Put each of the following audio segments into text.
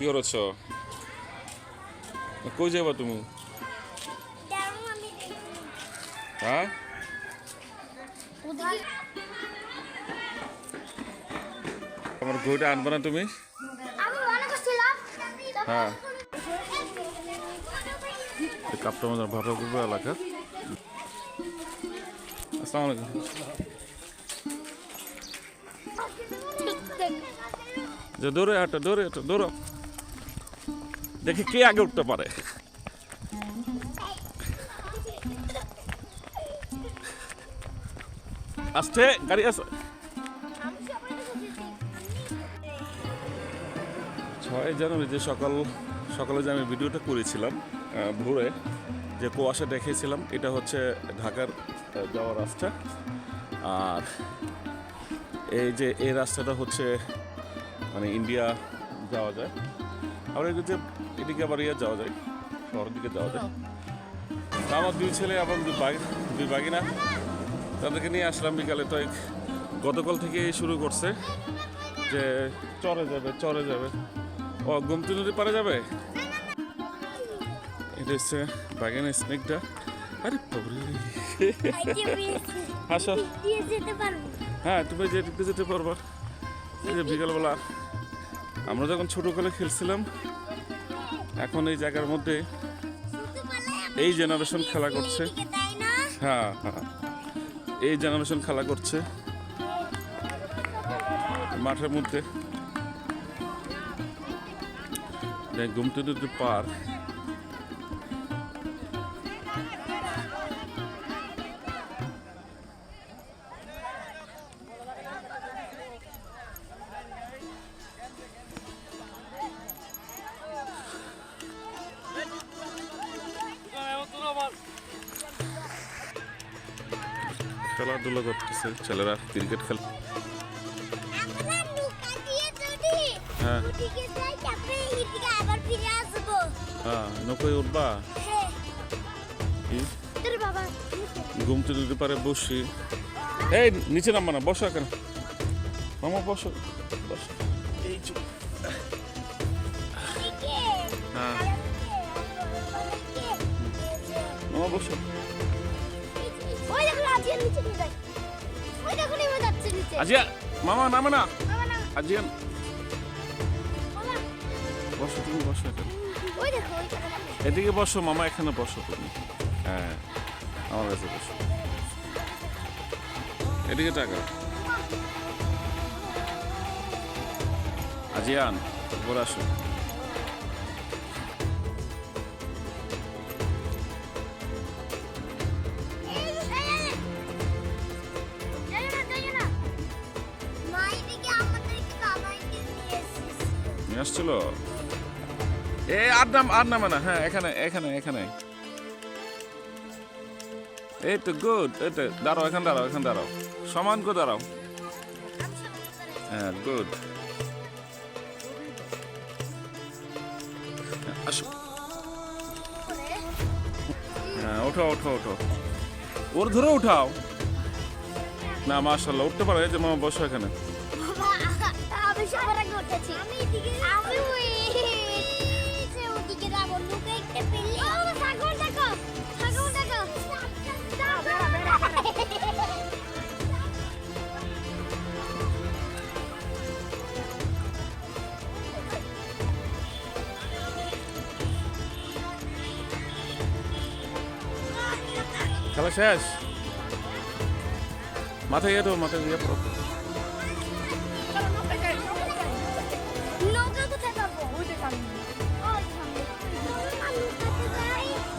কি করেছ? কই যাবা তুমি? হ্যাঁ, আমার ঘড়িটা আনবে না তুমি? হ্যাঁ, কাপটা আমাদের ভাটাপুর এলাকা। আসসালামু আলাইকুম। যে দৌড়ে হাঁটো, দৌড়ে হাঁটো, দৌড়ো, দেখি কে আগে উঠতে পারে। আসছে গাড়ি আছে। 6 জানুয়ারি যে সকালে যে আমি ভিডিওটা করেছিলাম ভোরে, যে কুয়াশা দেখিয়েছিলাম, এটা হচ্ছে ঢাকার যাওয়ার রাস্তা। আর এই রাস্তাটা হচ্ছে মানে ইন্ডিয়া যাওয়া যায়, আবার এদিকে আবার যাওয়া যায়, শহরের দিকে যাওয়া যায়। আমার 2 ছেলে এবং 2 বাগিনা, তাদেরকে নিয়ে আসলাম বিকালে। তো গতকাল থেকে শুরু করছে যে চরে যাবে, ও গোমতী নদী পারে যাবে। এটা হচ্ছে বাগান স্নেকটা। আরে হাসো, হ্যাঁ তুমি যেতে পারবা। এই যে বিকালবেলা আমরা যখন ছোটকালে খেলছিলাম, এখন এই জায়গার মধ্যে এই জেনারেশন খেলা করছে। হ্যাঁ হ্যাঁ, এই জেনারেশন খেলা করছে মাঠের মধ্যে। গোমতী নদী পার। খেলাধুলা করতেছে ছেলেরা, ক্রিকেট খেল। হ্যাঁ হ্যাঁ, নৌকায় উঠবা? গোমতী নদী পারে বসি। এই নিচে নামবা না, বসো এখানে মামা, বসো বসো। এই হ্যাঁ মামা বসো। আজিয়া মামা নামে না, আজিয়ান বসো, তুমি বসো এখানে। এদিকে বসো মামা, এখানে বসো তুমি। হ্যাঁ, আমার কাছে বসো, এদিকে টাকা। আজিয়ান উপরে আসো। আসছিল আর নামে না। হ্যাঁ, এখানে এখানে এখানে। এই তো গুড, এই তো দাঁড়াও, এখানে দাঁড়াও, সমান করে দাঁড়াও। হ্যাঁ গুড, আসো। হ্যাঁ ওঠো, ওর ধরে উঠাও না। মাশাআল্লাহ, উঠতে পারে। যে মামা বসো এখানে। খেলা শেষ, মাথায় ইয়ে পড়ো।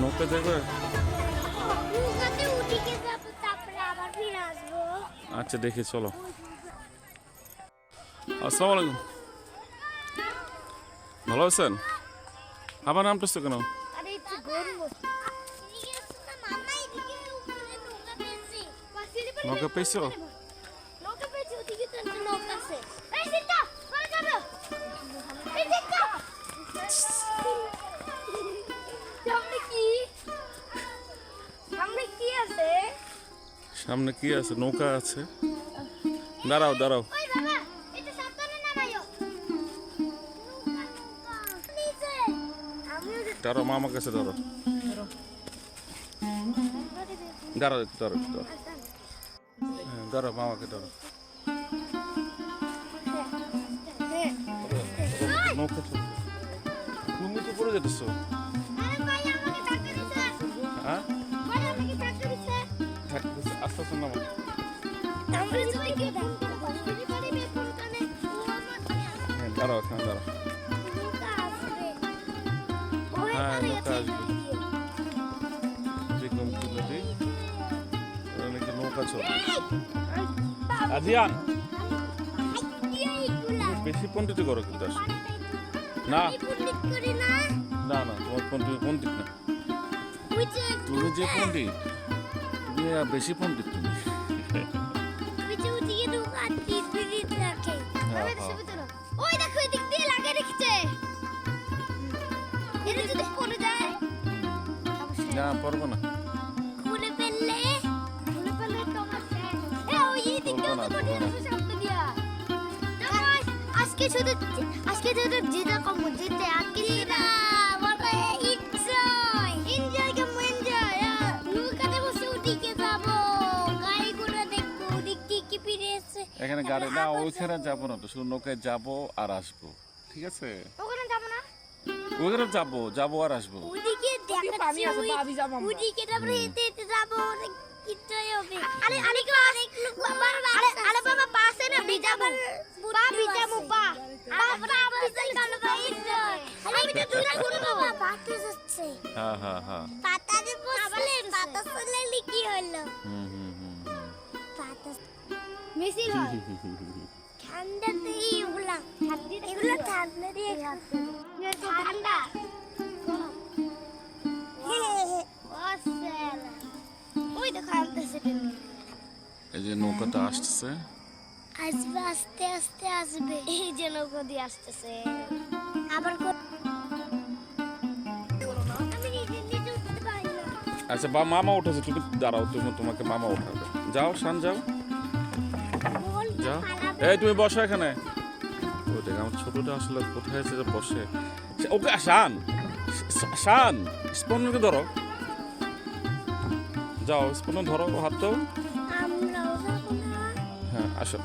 নৌকা দেখবে? আচ্ছা দেখি, চলো। আসসালামু আলাইকুম, ভালো আছেন? আবার নামতেছো কেন? নৌকা পেয়েছো? সামনে কি আছে? নৌকা আছে। দাঁড়াও। ধরো মামার কাছে ধরো ধরো ধরো ধরো ধরো মামাকে ধরো নৌকা চলছে তুমি তো পড়ে যেতেছো হ্যাঁ আস্তে আস্তে নামো দাঁড়াও এখানে দাঁড়াও হ্যাঁ নৌকা আসবে যে গোমতী নদী নাকি নৌকা চলবে আজিয়ান বেশি পণ্ডিত করো কিন্তু আসলে না না না তোমার পণ্ডিত পণ্ডিত না তুমি যে পণ্ডিত তুমি বেশি পণ্ডিত তুমি না পারবো না আজকে শুধু আজকে শুধু যেটা কম যেতে আজকে না বড় এনজয় এনজয় কেমন এনজয় নৌকাতে বসে ওদিকে যাব গাড়ি ঘোড়া দেখবো ওদিকে কি ফিরে এসে এখানে গাড়ি না ওইখানে যাবো না তো শুধু নৌকায় যাবো আর আসবো ঠিক আছে ওখানে যাব না ওইখানে যাবো আর আসবো ওদিকে দেখাচ্ছি ওদিকে তারপরে হেঁটে হেঁটে যাবো কিচ্ছুই হবে আরে আরে কি অনেক লোক আরে আরে বাবা পাশে না ভিজাবো বা ভিজাবো বা বাবা ভিজাই কালো ভাই আমি তো দূরে ঘুরে বাবা পাতে যাচ্ছে হ্যাঁ হ্যাঁ হ্যাঁ পাতাতে বসলে পাতা চলে কি হলো পাতা মিছিল হয় ঠান্ডাতে এগুলা ঠান্ডা দিয়ে ঠান্ডা ওই দেখো আসতেছে এই যে নৌকাটা আসতেছে আসবে আস্তে আস্তে আসবে এই যে নৌকা দিয়ে আসতেছে আবার আমি নিজে নিজে উঠতে পারি না আচ্ছা বা মামা উঠেছে তুমি দাঁড়াও তোমাকে মামা উঠাবে যাও শান যাও যাও এই তুমি বসো এখানে ওই দেখ আমার ছোটটা আসলে কোথায় আছে যে বসে ওকে শান শান স্পন্দনকে ধরো যাও স্পন্দন ধরো হাত তো হ্যাঁ আসো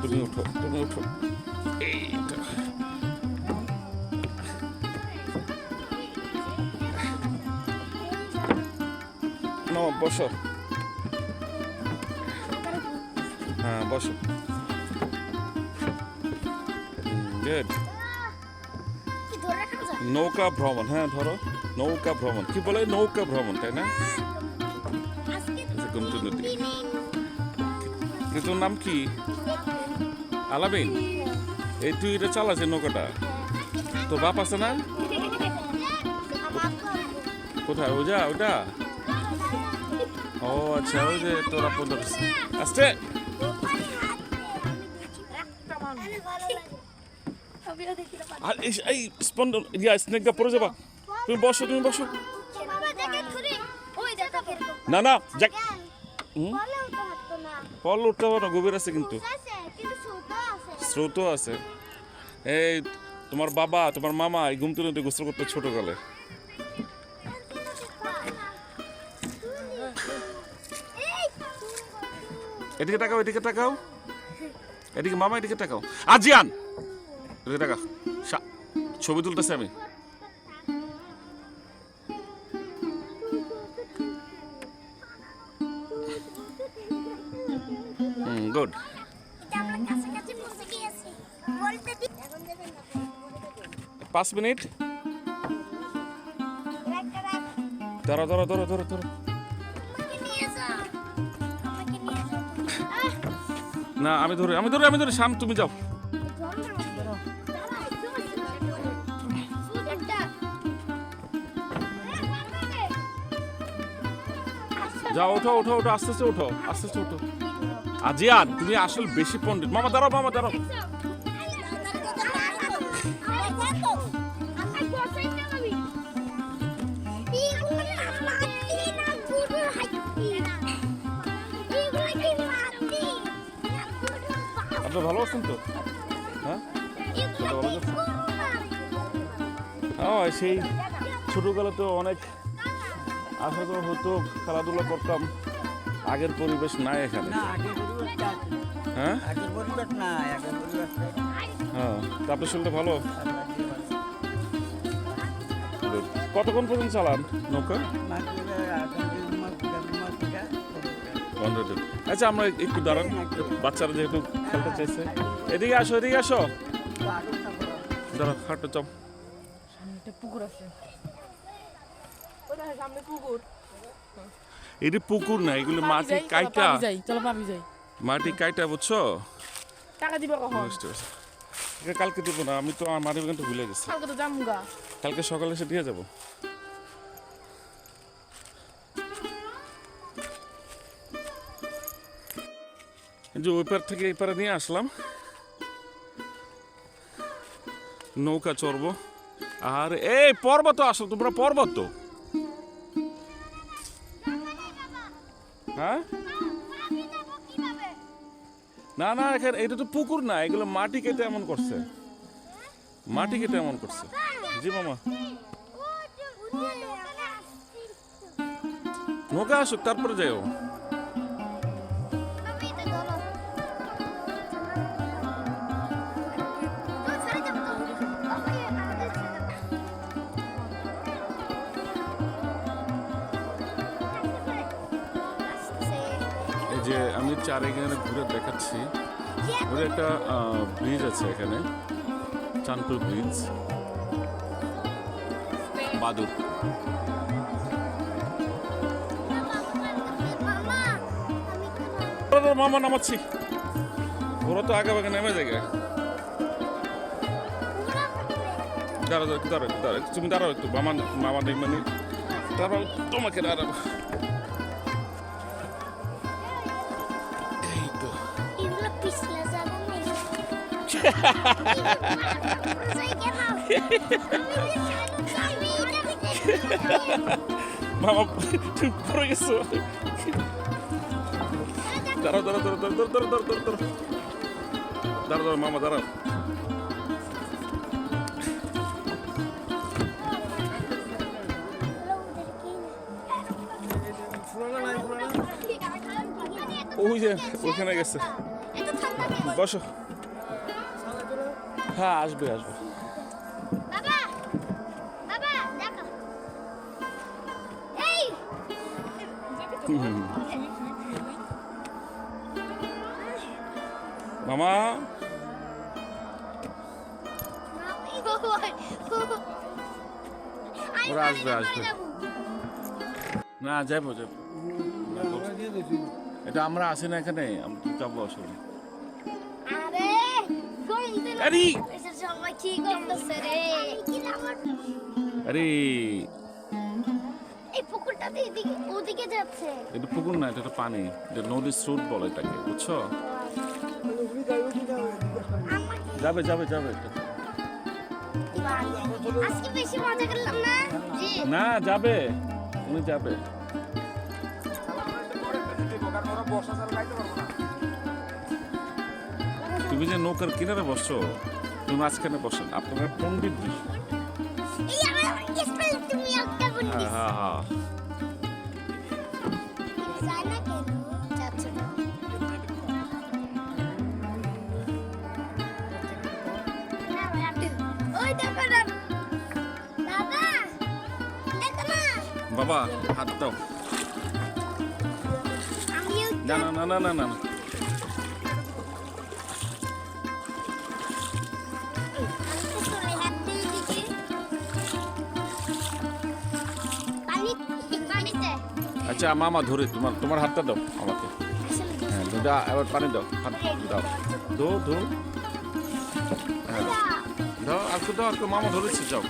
তুমি উঠো এইটা নো বসো হ্যাঁ বসো গুড নৌকা ভ্রমণ হ্যাঁ ধরো নৌকা ভ্রমণ কি বলে নৌকা ভ্রমণ তাই না গোমতী নদী তোর নাম কি আলামিন এই তুই এটা চালাচ্ছে নৌকাটা তোর বাপ আছে না কোথায় ওটা ও আচ্ছা ওই যে তোর আপন আসছে আর এই স্পন্দন স্নেকটা পড়ে যাবা তুমি বসো না না যাক ফল উঠতে হবে না গভীর আছে কিন্তু স্রোত আছে এই তোমার বাবা তোমার মামা এই গোমতী নদী গোসল করতে ছোটকালে এদিকে তাকাও এদিকে মামা এদিকে তাকাও আজিয়ান এদিকে তাকা ছবি তুলতেছি আমি গুড 5 মিনিট ধরো না আমি ধরে শাম তুমি যাও যাও ওঠো আস্তে আস্তে ওঠো আজিয়ান তুমি আসল বেশি পণ্ডিত মামা দাঁড়াও আপনি ভালো আছেন তো হ্যাঁ সেই ছোটোবেলা তো অনেক আসা যাওয়া হতো, খেলাধুলা করতাম। আগের পরিবেশ নাই এখানে। না আগের পরিবেশটা আছে। হ্যাঁ আগের পরিবেশ না, আগের পরিবেশটা হ্যাঁ, তা আপনার শরীরটা ভালো? কতক্ষণ পর্যন্ত চালান নৌকা? আচ্ছা, আমরা একটু দাঁড়ান, বাচ্চারা যেহেতু খেলতে চাইছে। এদিকে আসো, এদিকে আসো, দাঁড়া, হাঁটো চাপ। পুকুর আছে, সামনে পুকুর। এটি পুকুর না, এগুলো মাটি কাইটা, চলো পাবি যাই, মাটি কাইটা, বুঝছো? টাকা দিবা কখন? বুঝতে পারছি। এটা কালকে দেবো না, আমি তো আমার মাটি বাগানটা ভুলে গেছি। কালকে তো জামুগা। কালকে সকালে এসে দিয়ে যাবো। যে ওই পার থেকে এই পারে নিয়ে আসলাম, নৌকা চড়বো। আর এই পর্বত আসো, তোমরা পর্বত তো, হ্যাঁ? না না, এখানে এটা তো পুকুর না, এগুলো মাটি কেটে এমন করছে, মাটি কেটে এমন করছে। জি মামা, নৌকা আসুক তারপরে যাইও। এই যে আমি চারিখানে ঘুরে দেখাচ্ছি, ওর একটা ব্রিজ আছে এখানে, চাঁদপুর ব্রিজ, বাদুর। মামা নামাচ্ছি, ওরা তো আগে আগে নেমে যায়। দাঁড়া দাঁড়া দাঁড়া, তুমি দাঁড়াও একটু, মামা মামা নেই মানে দাঁড়াও, তোমাকে দাঁড়াবো। এই তো মামা, তুমি পড়ে গেছো। দাঁড়াও দাঁড়াও দাঁড়াও দাঁড়াও দাঁড়াও দাঁড়াও দাঁড়াও দাঁড়াও দাঁড়াও, মামা দাঁড়াও। ওই যে ওখানে গেছে, বসো। হ্যাঁ আসবে আসবে। মামা ওরা আসবে আসবে। না যাবো যাবো, এটা আমরা আসি না এখানে, আমরা তো যাবো আসলে। আরে আরে এই পুকুরটা এদিকে ওদিকে যাচ্ছে। এটা পুকুর না, এটা একটা পানি, এটা নদীর স্রোত বলে এটাকে, বুঝছো? যাবে যাবে যাবে। আজকে বেশি মজা করলাম না? জি না যাবে, উনি যাবে। তুমি যে নৌকার কিনারে বসছো, তুমি মাঝখানে বসেন, আপনারা পণ্ডিত। এই আমার স্পেল তুমি একটা বলিস। হ্যাঁ হ্যাঁ হ্যাঁ, জানা কেন যাচ্ছে না? ওই দেখো না দাদা, দেখো না বাবা হাত দাও। আমিও না না না না না না, চলে হাত দিয়ে দিচ্ছি পানিতে। আচ্ছা মামা ধরে, তোমার তোমার হাতটা দাও আমাকে। হ্যাঁ দাদা, এবার পানি দাও, হাত দাও, দো দো, হ্যাঁ দাও, আর দাও, আর মামা ধরেছি, যাও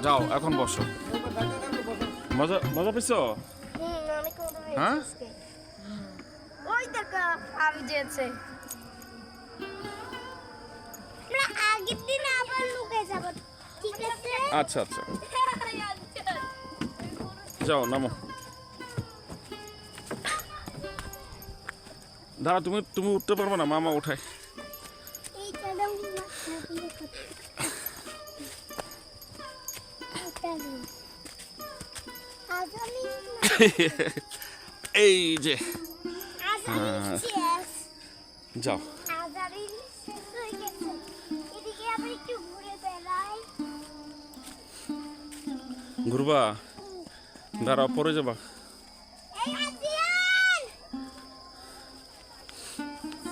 যাও, এখন বসো। মজা মজা পেয়েছো? অনেক মজা হ্যাঁ? হয়েছে। ওই দেখো আমি যেছে। আমরা আগের দিন আবার লুকে যাব, ঠিক আছে? আচ্ছা আচ্ছা, যাও নামো। দাঁড়া, তুমি তুমি উঠতে পারবে না, মামা উঠায়। এই চ্যানেল এই যে আজারি শেষ যাও আজারি শেষ হয়ে গেছে এদিকে আবার একটু ঘুরে বেড়াই ঘুরবা দাঁড়াও পরে যাবা এই আসিয়ান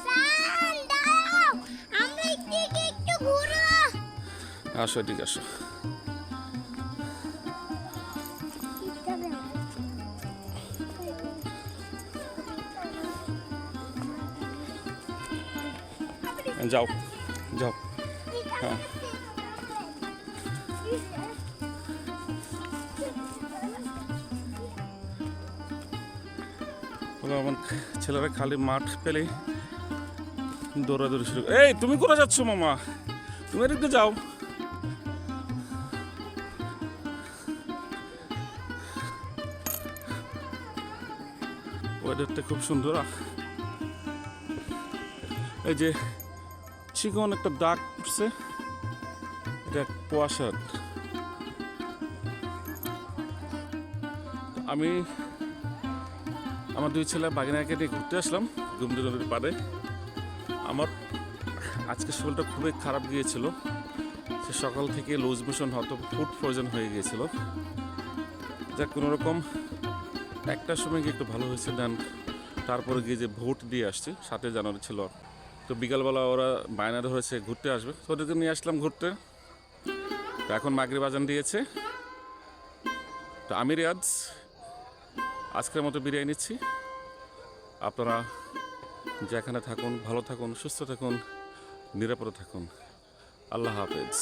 সান দাও আমরা একটু ঘুরো আসো এদিকে আসো যাও যাও হ্যাঁ তবে আমার ছেলেরা খালি মাঠ পেলে দৌড়াদৌড়ি শুরু এই তুমি কোথায় যাচ্ছ মামা তুমি এদিকে যাও ওয়েদারটা খুব সুন্দর এই যে চিকন একটা দাগ উঠছে এটা কুয়াশার আমি আমার দুই ছেলে বাগিনাকে নিয়ে ঘুরতে আসলাম গুমদি নদীর পাড়ে আমার আজকে শরীরটা খুবই খারাপ গিয়েছিল সে সকাল থেকে লুজ মোশন হয়তো ফুড পয়জন হয়ে গিয়েছিল যা কোনো রকম একটার সময় গিয়ে একটু ভালো হয়েছে দেন তারপরে গিয়ে যে ভোট দিয়ে আসছি 7 জানুয়ারি ছিল তো বিকালবেলা ওরা বায়না ধরেছে ঘুরতে আসবে তো ওদেরকে নিয়ে আসলাম ঘুরতে তো এখন মাগরিব আজান দিয়েছে তো আমি রিয়াজ আজকের মতো বিদায় নিচ্ছি আপনারা যেখানে থাকুন ভালো থাকুন সুস্থ থাকুন নিরাপদে থাকুন আল্লাহ হাফেজ